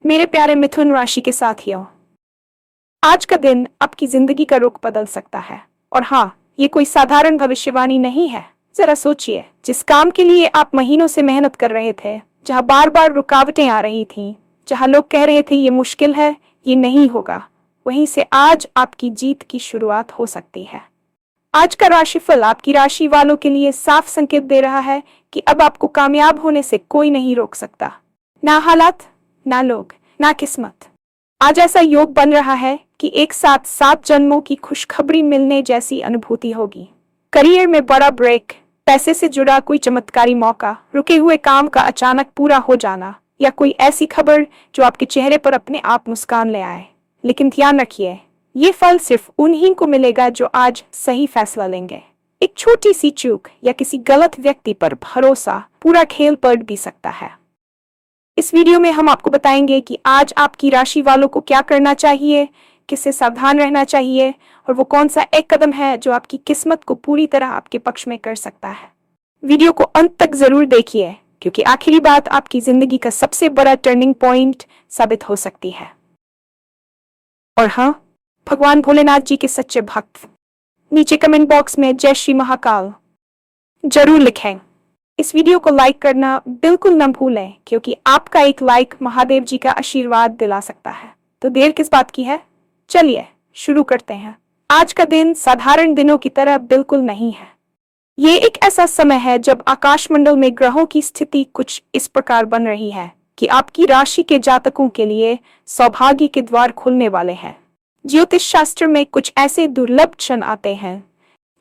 मेरे प्यारे मिथुन राशि के साथियों, आज का दिन आपकी जिंदगी का रुख बदल सकता है। और हाँ, ये कोई साधारण भविष्यवाणी नहीं है। जरा सोचिए, जिस काम के लिए आप महीनों से मेहनत कर रहे थे, जहाँ बार बार रुकावटें आ रही थीं, जहाँ लोग कह रहे थे ये मुश्किल है, ये नहीं होगा, वहीं से आज आपकी जीत की शुरुआत हो सकती है। आज का राशिफल आपकी राशि वालों के लिए साफ संकेत दे रहा है कि अब आपको कामयाब होने से कोई नहीं रोक सकता। ना हालात, ना लोग, ना किस्मत। आज ऐसा योग बन रहा है कि एक साथ 7 जन्मों की खुशखबरी मिलने जैसी अनुभूति होगी। करियर में बड़ा ब्रेक, पैसे से जुड़ा कोई चमत्कारी मौका, रुके हुए काम का अचानक पूरा हो जाना, या कोई ऐसी खबर जो आपके चेहरे पर अपने आप मुस्कान ले आए। लेकिन ध्यान रखिए, ये फल सिर्फ उन्हीं को मिलेगा जो आज सही फैसला लेंगे। एक छोटी सी चूक या किसी गलत व्यक्ति पर भरोसा पूरा खेल पलट भी सकता है। इस वीडियो में हम आपको बताएंगे कि आज आपकी राशि वालों को क्या करना चाहिए, किससे सावधान रहना चाहिए, और वो कौन सा एक कदम है जो आपकी किस्मत को पूरी तरह आपके पक्ष में कर सकता है। वीडियो को अंत तक जरूर देखिए, क्योंकि आखिरी बात आपकी जिंदगी का सबसे बड़ा टर्निंग पॉइंट साबित हो सकती है। और हाँ, भगवान भोलेनाथ जी के सच्चे भक्त नीचे कमेंट बॉक्स में जय श्री महाकाल जरूर लिखें। इस वीडियो को लाइक करना बिल्कुल न भूलें, क्योंकि आपका एक लाइक महादेव जी का आशीर्वाद दिला सकता है। तो देर किस बात की है, चलिए शुरू करते हैं। आज का दिन साधारण दिनों की तरह बिल्कुल नहीं है। ये एक ऐसा समय है जब आकाशमंडल में ग्रहों की स्थिति कुछ इस प्रकार बन रही है कि आपकी राशि के जातकों के लिए सौभाग्य के द्वार खुलने वाले हैं। ज्योतिष शास्त्र में कुछ ऐसे दुर्लभ क्षण आते हैं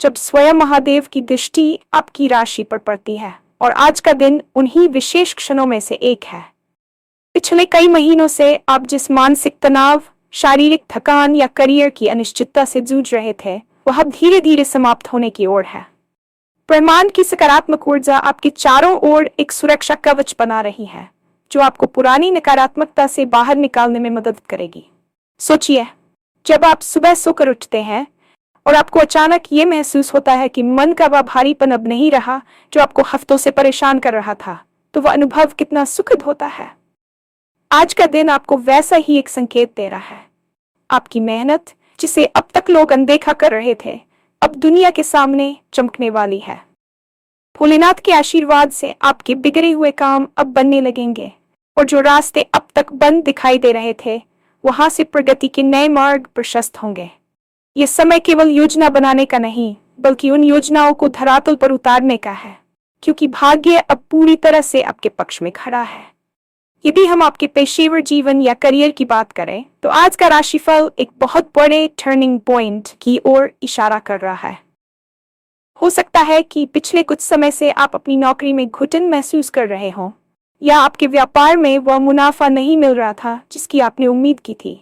जब स्वयं महादेव की दृष्टि आपकी राशि पर पड़ती है, और आज का दिन उन्हीं विशेष क्षणों में से एक है। पिछले कई महीनों से आप जिस मानसिक तनाव, शारीरिक थकान या करियर की अनिश्चितता से जूझ रहे थे, वह अब धीरे धीरे समाप्त होने की ओर है। ब्रह्मांड की सकारात्मक ऊर्जा आपके चारों ओर एक सुरक्षा कवच बना रही है, जो आपको पुरानी नकारात्मकता से बाहर निकालने में मदद करेगी। सोचिए, जब आप सुबह सोकर उठते हैं और आपको अचानक ये महसूस होता है कि मन का वह भारीपन अब नहीं रहा जो आपको हफ्तों से परेशान कर रहा था, तो वह अनुभव कितना सुखद होता है। आज का दिन आपको वैसा ही एक संकेत दे रहा है। आपकी मेहनत, जिसे अब तक लोग अनदेखा कर रहे थे, अब दुनिया के सामने चमकने वाली है। भोलेनाथ के आशीर्वाद से आपके बिगड़े हुए काम अब बनने लगेंगे, और जो रास्ते अब तक बंद दिखाई दे रहे थे, वहां से प्रगति के नए मार्ग प्रशस्त होंगे। ये समय केवल योजना बनाने का नहीं, बल्कि उन योजनाओं को धरातल पर उतारने का है, क्योंकि भाग्य अब पूरी तरह से आपके पक्ष में खड़ा है। यदि हम आपके पेशेवर जीवन या करियर की बात करें, तो आज का राशिफल एक बहुत बड़े टर्निंग पॉइंट की ओर इशारा कर रहा है। हो सकता है कि पिछले कुछ समय से आप अपनी नौकरी में घुटन महसूस कर रहे हों, या आपके व्यापार में वह मुनाफा नहीं मिल रहा था जिसकी आपने उम्मीद की थी।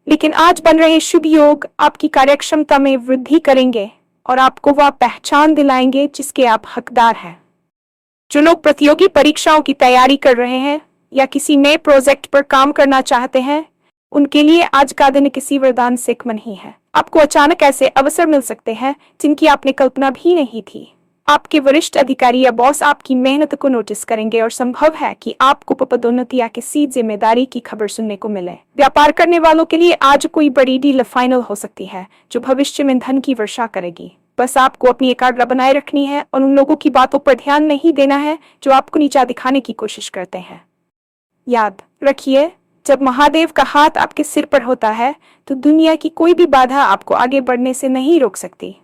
लेकिन आज बन रहे शुभ योग आपकी कार्यक्षमता में वृद्धि करेंगे और आपको वह पहचान दिलाएंगे जिसके आप हकदार हैं। जो लोग प्रतियोगी परीक्षाओं की तैयारी कर रहे हैं या किसी नए प्रोजेक्ट पर काम करना चाहते हैं, उनके लिए आज का दिन किसी वरदान से कम नहीं है। आपको अचानक ऐसे अवसर मिल सकते हैं जिनकी आपने कल्पना भी नहीं थी। आपके वरिष्ठ अधिकारी या बॉस आपकी मेहनत को नोटिस करेंगे, और संभव है कि आपको पदोन्नति या किसी जिम्मेदारी की खबर सुनने को मिले। व्यापार करने वालों के लिए आज कोई बड़ी डील फाइनल हो सकती है जो भविष्य में धन की वर्षा करेगी। बस आपको अपनी एकाग्रता बनाए रखनी है और उन लोगों की बातों पर ध्यान नहीं देना है जो आपको नीचा दिखाने की कोशिश करते हैं। याद रखिए, जब महादेव का हाथ आपके सिर पर होता है, तो दुनिया की कोई भी बाधा आपको आगे बढ़ने से नहीं रोक सकती।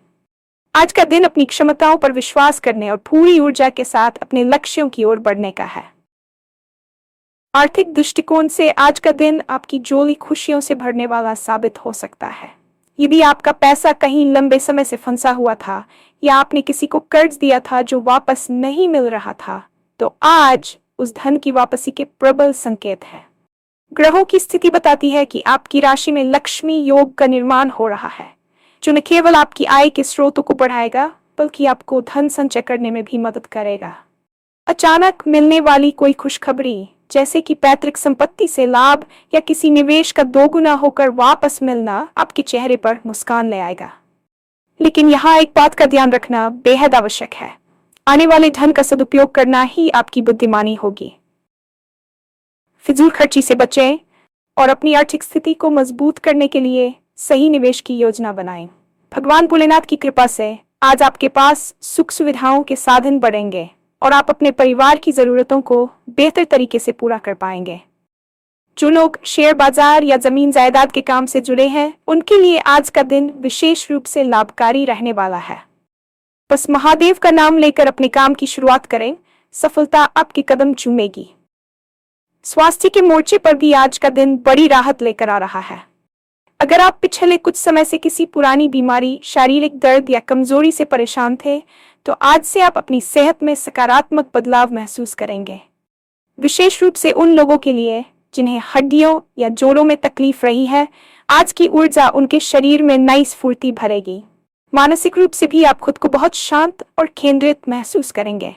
आज का दिन अपनी क्षमताओं पर विश्वास करने और पूरी ऊर्जा के साथ अपने लक्ष्यों की ओर बढ़ने का है। आर्थिक दृष्टिकोण से आज का दिन आपकी झोली खुशियों से भरने वाला साबित हो सकता है। यदि आपका पैसा कहीं लंबे समय से फंसा हुआ था, या आपने किसी को कर्ज दिया था जो वापस नहीं मिल रहा था, तो आज उस धन की वापसी के प्रबल संकेत है। ग्रहों की स्थिति बताती है कि आपकी राशि में लक्ष्मी योग का निर्माण हो रहा है, जो न केवल आपकी आय के स्रोतों को बढ़ाएगा, बल्कि आपको धन संचय करने में भी मदद करेगा। अचानक मिलने वाली कोई खुशखबरी, जैसे कि पैतृक संपत्ति से लाभ या किसी निवेश का दोगुना होकर वापस मिलना, आपके चेहरे पर मुस्कान ले आएगा। लेकिन यहाँ एक बात का ध्यान रखना बेहद आवश्यक है। आने वाले धन का सदुपयोग करना ही आपकी बुद्धिमानी होगी। फिजूल खर्ची से बचें और अपनी आर्थिक स्थिति को मजबूत करने के लिए सही निवेश की योजना बनाएं। भगवान भोलेनाथ की कृपा से आज आपके पास सुख सुविधाओं के साधन बढ़ेंगे और आप अपने परिवार की जरूरतों को बेहतर तरीके से पूरा कर पाएंगे। जो लोग शेयर बाजार या जमीन जायदाद के काम से जुड़े हैं, उनके लिए आज का दिन विशेष रूप से लाभकारी रहने वाला है। बस महादेव का नाम लेकर अपने काम की शुरुआत करें, सफलता आपके कदम चूमेगी। स्वास्थ्य के मोर्चे पर भी आज का दिन बड़ी राहत लेकर आ रहा है। अगर आप पिछले कुछ समय से किसी पुरानी बीमारी, शारीरिक दर्द या कमजोरी से परेशान थे, तो आज से आप अपनी सेहत में सकारात्मक बदलाव महसूस करेंगे। विशेष रूप से उन लोगों के लिए जिन्हें हड्डियों या जोड़ों में तकलीफ रही है, आज की ऊर्जा उनके शरीर में नई स्फूर्ति भरेगी। मानसिक रूप से भी आप खुद को बहुत शांत और केंद्रित महसूस करेंगे।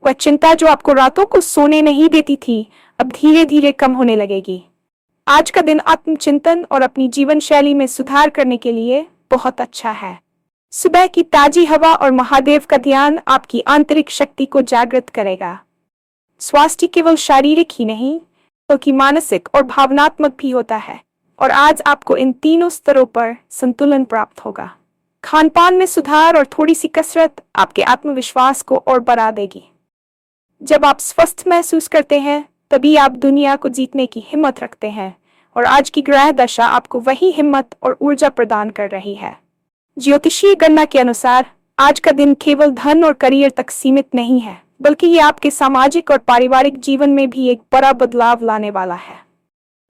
वह चिंता जो आपको रातों को सोने नहीं देती थी, अब धीरे धीरे कम होने लगेगी। आज का दिन आत्मचिंतन और अपनी जीवन शैली में सुधार करने के लिए बहुत अच्छा है। सुबह की ताजी हवा और महादेव का ध्यान आपकी आंतरिक शक्ति को जागृत करेगा। स्वास्थ्य केवल शारीरिक ही नहीं, बल्कि मानसिक और भावनात्मक भी होता है, और आज आपको इन तीनों स्तरों पर संतुलन प्राप्त होगा। खानपान में सुधार और थोड़ी सी कसरत आपके आत्मविश्वास को और बढ़ा देगी। जब आप स्वस्थ महसूस करते हैं, तभी आप दुनिया को जीतने की हिम्मत रखते हैं, और आज की ग्रह दशा आपको वही हिम्मत और ऊर्जा प्रदान कर रही है। ज्योतिषीय गणना के अनुसार आज का दिन केवल धन और करियर तक सीमित नहीं है, बल्कि ये आपके सामाजिक और पारिवारिक जीवन में भी एक बड़ा बदलाव लाने वाला है।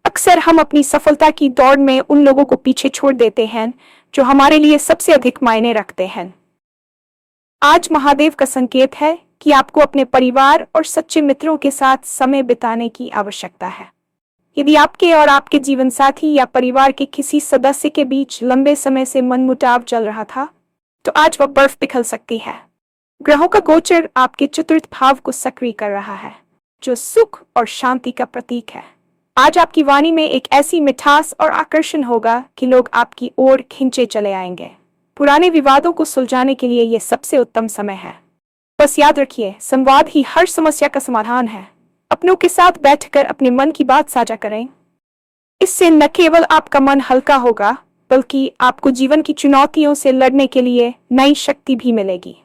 अक्सर हम अपनी सफलता की दौड़ में उन लोगों को पीछे छोड़ देते हैं जो हमारे लिए सबसे अधिक मायने रखते हैं। आज महादेव का संकेत है कि आपको अपने परिवार और सच्चे मित्रों के साथ समय बिताने की आवश्यकता है। यदि आपके और आपके जीवन साथी या परिवार के किसी सदस्य के बीच लंबे समय से मनमुटाव चल रहा था, तो आज वह बर्फ पिघल सकती है। ग्रहों का गोचर आपके चतुर्थ भाव को सक्रिय कर रहा है, जो सुख और शांति का प्रतीक है। आज आपकी वाणी में एक ऐसी मिठास और आकर्षण होगा कि लोग आपकी ओर खींचे चले आएंगे। पुराने विवादों को सुलझाने के लिए यह सबसे उत्तम समय है। बस याद रखिए, संवाद ही हर समस्या का समाधान है। अपनों के साथ बैठकर अपने मन की बात साझा करें। इससे न केवल आपका मन हल्का होगा, बल्कि आपको जीवन की चुनौतियों से लड़ने के लिए नई शक्ति भी मिलेगी।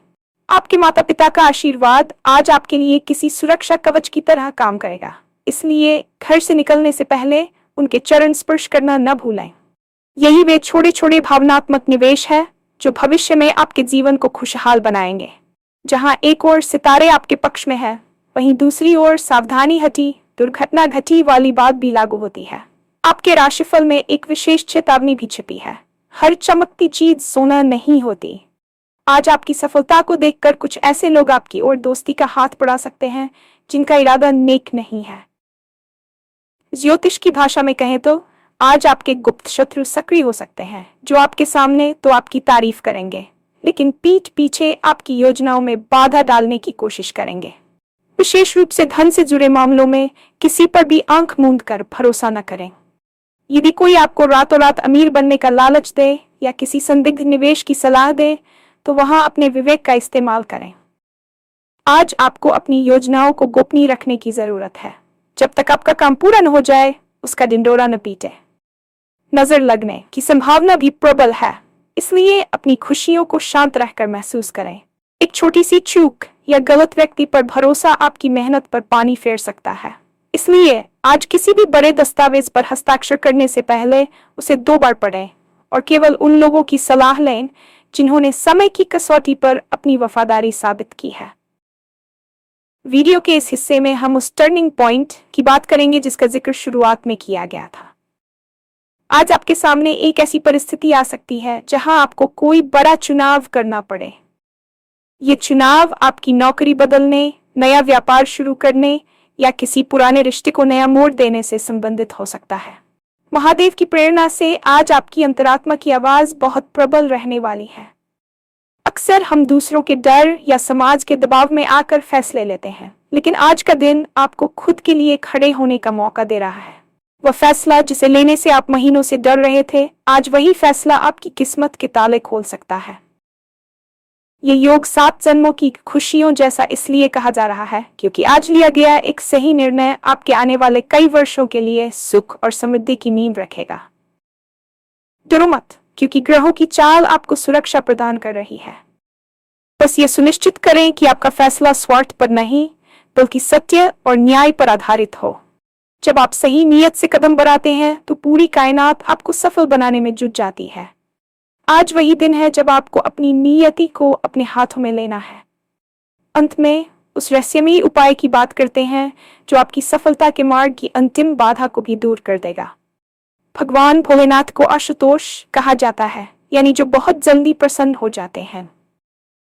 आपके माता पिता का आशीर्वाद आज आपके लिए किसी सुरक्षा कवच की तरह काम करेगा, इसलिए घर से निकलने से पहले उनके चरण स्पर्श करना न भूलें। यही वे छोटे छोटे भावनात्मक निवेश है जो भविष्य में आपके जीवन को खुशहाल बनाएंगे। जहां एक ओर सितारे आपके पक्ष में है, वहीं दूसरी ओर सावधानी हटी दुर्घटना घटी वाली बात भी लागू होती है। आपके राशिफल में एक विशेष चेतावनी भी छिपी है। हर चमकती चीज सोना नहीं होती। आज आपकी सफलता को देखकर कुछ ऐसे लोग आपकी ओर दोस्ती का हाथ बढ़ा सकते हैं जिनका इरादा नेक नहीं है। ज्योतिष की भाषा में कहें तो आज आपके गुप्त शत्रु सक्रिय हो सकते हैं, जो आपके सामने तो आपकी तारीफ करेंगे, लेकिन पीठ पीछे आपकी योजनाओं में बाधा डालने की कोशिश करेंगे। विशेष रूप से धन से जुड़े मामलों में किसी पर भी आंख मूंद कर भरोसा न करें। यदि कोई आपको रातों रात अमीर बनने का लालच दे या किसी संदिग्ध निवेश की सलाह दे, तो वहां अपने विवेक का इस्तेमाल करें। आज आपको अपनी योजनाओं को गोपनीय रखने की जरूरत है। जब तक आपका काम पूरा न हो जाए, उसका ढिंढोरा न पीटे। नजर लगने की संभावना भी प्रबल है, इसलिए अपनी खुशियों को शांत रहकर महसूस करें। एक छोटी सी चूक या गलत व्यक्ति पर भरोसा आपकी मेहनत पर पानी फेर सकता है, इसलिए आज किसी भी बड़े दस्तावेज पर हस्ताक्षर करने से पहले उसे 2 बार पढ़ें और केवल उन लोगों की सलाह लें जिन्होंने समय की कसौटी पर अपनी वफादारी साबित की है। वीडियो के इस हिस्से में हम उस टर्निंग पॉइंट की बात करेंगे जिसका जिक्र शुरुआत में किया गया था। आज आपके सामने एक ऐसी परिस्थिति आ सकती है जहां आपको कोई बड़ा चुनाव करना पड़े। ये चुनाव आपकी नौकरी बदलने, नया व्यापार शुरू करने या किसी पुराने रिश्ते को नया मोड़ देने से संबंधित हो सकता है। महादेव की प्रेरणा से आज आपकी अंतरात्मा की आवाज बहुत प्रबल रहने वाली है। अक्सर हम दूसरों के डर या समाज के दबाव में आकर फैसले लेते हैं, लेकिन आज का दिन आपको खुद के लिए खड़े होने का मौका दे रहा है। वह फैसला जिसे लेने से आप महीनों से डर रहे थे, आज वही फैसला आपकी किस्मत के ताले खोल सकता है। ये योग 7 जन्मों की खुशियों जैसा इसलिए कहा जा रहा है क्योंकि आज लिया गया एक सही निर्णय आपके आने वाले कई वर्षों के लिए सुख और समृद्धि की नींव रखेगा। डरो मत, क्योंकि ग्रहों की चाल आपको सुरक्षा प्रदान कर रही है। बस ये सुनिश्चित करें कि आपका फैसला स्वार्थ पर नहीं बल्कि सत्य और न्याय पर आधारित हो। जब आप सही नीयत से कदम बढ़ाते हैं तो पूरी कायनात आपको सफल बनाने में जुट जाती है। आज वही दिन है जब आपको अपनी नियति को अपने हाथों में लेना है। अंत में उस रहस्यमयी उपाय की बात करते हैं जो आपकी सफलता के मार्ग की अंतिम बाधा को भी दूर कर देगा। भगवान भोलेनाथ को आशुतोष कहा जाता है, यानी जो बहुत जल्दी प्रसन्न हो जाते हैं।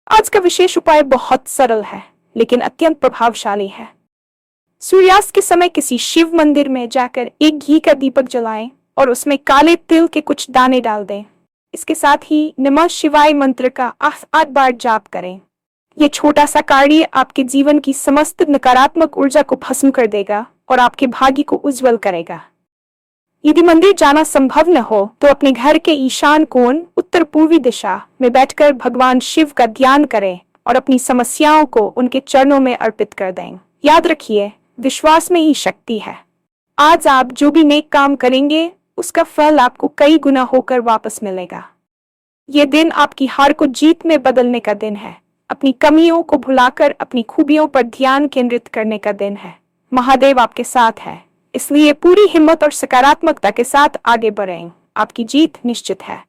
आज का विशेष उपाय बहुत सरल है लेकिन अत्यंत प्रभावशाली है। सूर्यास्त के समय किसी शिव मंदिर में जाकर एक घी का दीपक जलाएं और उसमें काले तिल के कुछ दाने डाल दें। इसके साथ ही नमः शिवाय मंत्र का 8 बार जाप करें। यह छोटा सा कार्य आपके जीवन की समस्त नकारात्मक ऊर्जा को भस्म कर देगा और आपके भाग्य को उज्जवल करेगा। यदि मंदिर जाना संभव न हो तो अपने घर के ईशान कोण उत्तर पूर्वी दिशा में बैठकर भगवान शिव का ध्यान करें और अपनी समस्याओं को उनके चरणों में अर्पित कर दें। याद रखिए, विश्वास में ही शक्ति है। आज आप जो भी नेक काम करेंगे उसका फल आपको कई गुना होकर वापस मिलेगा। ये दिन आपकी हार को जीत में बदलने का दिन है। अपनी कमियों को भुलाकर अपनी खूबियों पर ध्यान केंद्रित करने का दिन है। महादेव आपके साथ है, इसलिए पूरी हिम्मत और सकारात्मकता के साथ आगे बढ़ें। आपकी जीत निश्चित है।